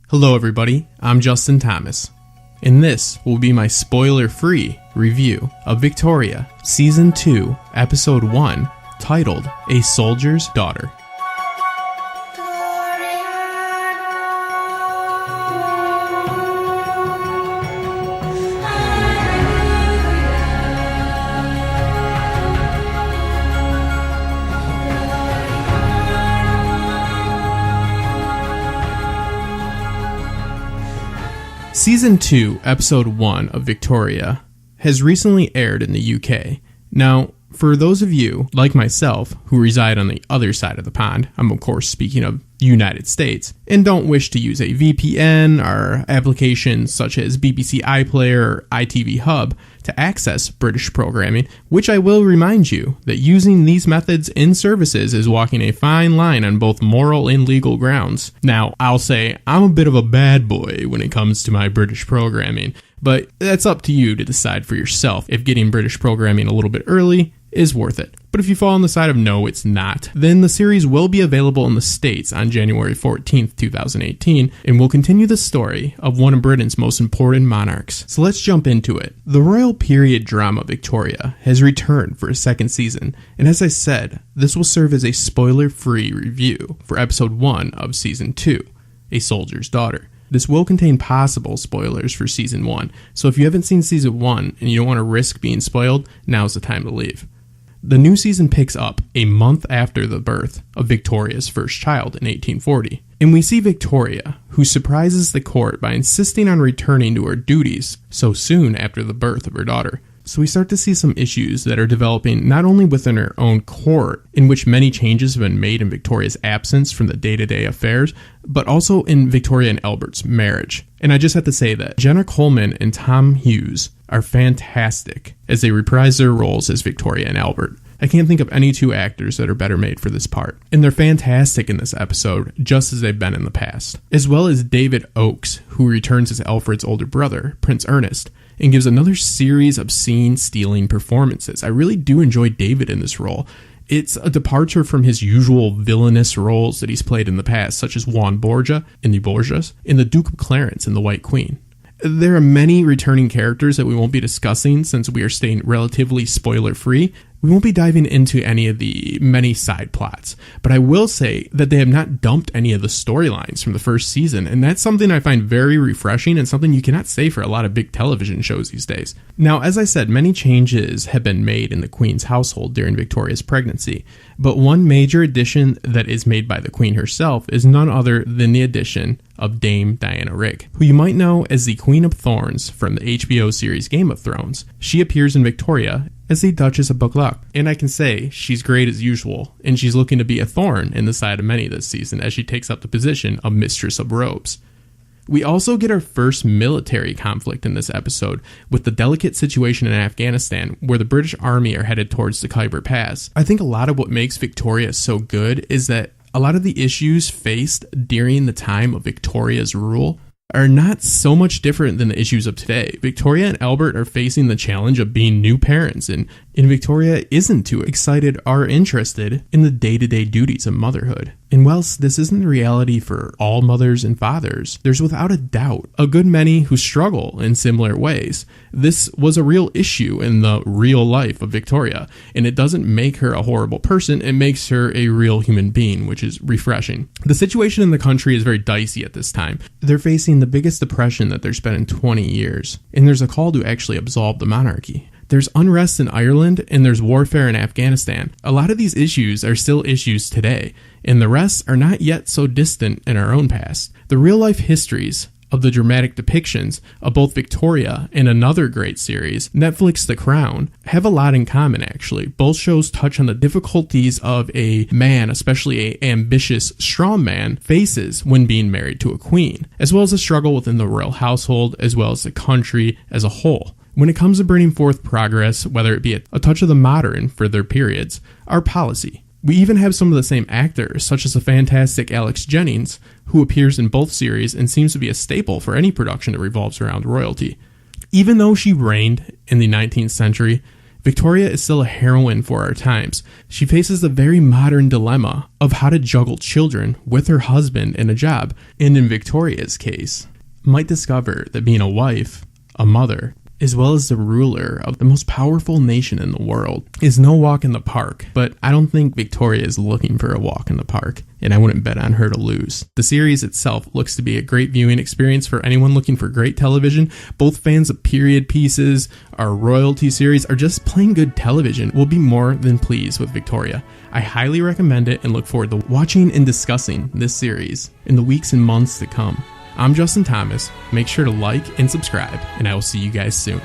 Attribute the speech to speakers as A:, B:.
A: Hello everybody, I'm Justin Thomas, and this will be my spoiler-free review of Victoria, Season 2, Episode 1, titled A Soldier's Daughter. Season 2, Episode 1 of Victoria has recently aired in the UK. Now, for those of you, like myself, who reside on the other side of the pond, I'm of course speaking of the United States, and don't wish to use a VPN or applications such as BBC iPlayer or ITV Hub to access British programming, which I will remind you that using these methods and services is walking a fine line on both moral and legal grounds. Now, I'll say I'm a bit of a bad boy when it comes to my British programming, but that's up to you to decide for yourself if getting British programming a little bit early is worth it. But if you fall on the side of no, it's not, then the series will be available in the States on January 14th, 2018, and will continue the story of one of Britain's most important monarchs. So let's jump into it. The royal period drama Victoria has returned for a second season, and as I said, this will serve as a spoiler-free review for Episode 1 of Season 2, A Soldier's Daughter. This will contain possible spoilers for Season 1, so if you haven't seen Season 1 and you don't want to risk being spoiled, now's the time to leave. The new season picks up a month after the birth of Victoria's first child in 1840, and we see Victoria, who surprises the court by insisting on returning to her duties so soon after the birth of her daughter. So we start to see some issues that are developing not only within her own court, in which many changes have been made in Victoria's absence from the day-to-day affairs, but also in Victoria and Albert's marriage. And I just have to say that Jenna Coleman and Tom Hughes are fantastic as they reprise their roles as Victoria and Albert. I can't think of any two actors that are better made for this part. And they're fantastic in this episode, just as they've been in the past. As well as David Oakes, who returns as Alfred's older brother, Prince Ernest, and gives another series of scene-stealing performances. I really do enjoy David in this role. It's a departure from his usual villainous roles that he's played in the past, such as Juan Borgia in The Borgias, and the Duke of Clarence in The White Queen. There are many returning characters that we won't be discussing since we are staying relatively spoiler-free. We won't be diving into any of the many side plots, but I will say that they have not dumped any of the storylines from the first season, and that's something I find very refreshing and something you cannot say for a lot of big television shows these days. Now, as I said, many changes have been made in the Queen's household during Victoria's pregnancy, but one major addition that is made by the Queen herself is none other than the addition of Dame Diana Rigg, who you might know as the Queen of Thorns from the HBO series Game of Thrones. She appears in Victoria as the Duchess of Buccleuch, and I can say she's great as usual, and she's looking to be a thorn in the side of many this season as she takes up the position of Mistress of Robes. We also get our first military conflict in this episode with the delicate situation in Afghanistan where the British Army are headed towards the Khyber Pass. I think a lot of what makes Victoria so good is that a lot of the issues faced during the time of Victoria's rule are not so much different than the issues of today. Victoria and Albert are facing the challenge of being new parents, and Victoria isn't too excited or interested in the day-to-day duties of motherhood. And whilst this isn't the reality for all mothers and fathers, there's without a doubt a good many who struggle in similar ways. This was a real issue in the real life of Victoria, and it doesn't make her a horrible person, it makes her a real human being, which is refreshing. The situation in the country is very dicey at this time. They're facing the biggest depression that there's been in 20 years, and there's a call to actually absolve the monarchy. There's unrest in Ireland, and there's warfare in Afghanistan. A lot of these issues are still issues today, and the rest are not yet so distant in our own past. The real-life histories of the dramatic depictions of both Victoria and another great series, Netflix The Crown, have a lot in common actually. Both shows touch on the difficulties of a man, especially an ambitious, strong man, faces when being married to a queen, as well as the struggle within the royal household, as well as the country as a whole. When it comes to bringing forth progress, whether it be a touch of the modern for their periods, our policy. We even have some of the same actors, such as the fantastic Alex Jennings, who appears in both series and seems to be a staple for any production that revolves around royalty. Even though she reigned in the 19th century, Victoria is still a heroine for our times. She faces the very modern dilemma of how to juggle children with her husband and a job, and in Victoria's case, might discover that being a wife, a mother, as well as the ruler of the most powerful nation in the world, is no walk in the park. But I don't think Victoria is looking for a walk in the park, and I wouldn't bet on her to lose. The series itself looks to be a great viewing experience for anyone looking for great television. Both fans of period pieces, our royalty series, or just plain good television will be more than pleased with Victoria. I highly recommend it and look forward to watching and discussing this series in the weeks and months to come. I'm Justin Thomas. Make sure to like and subscribe, and I will see you guys soon.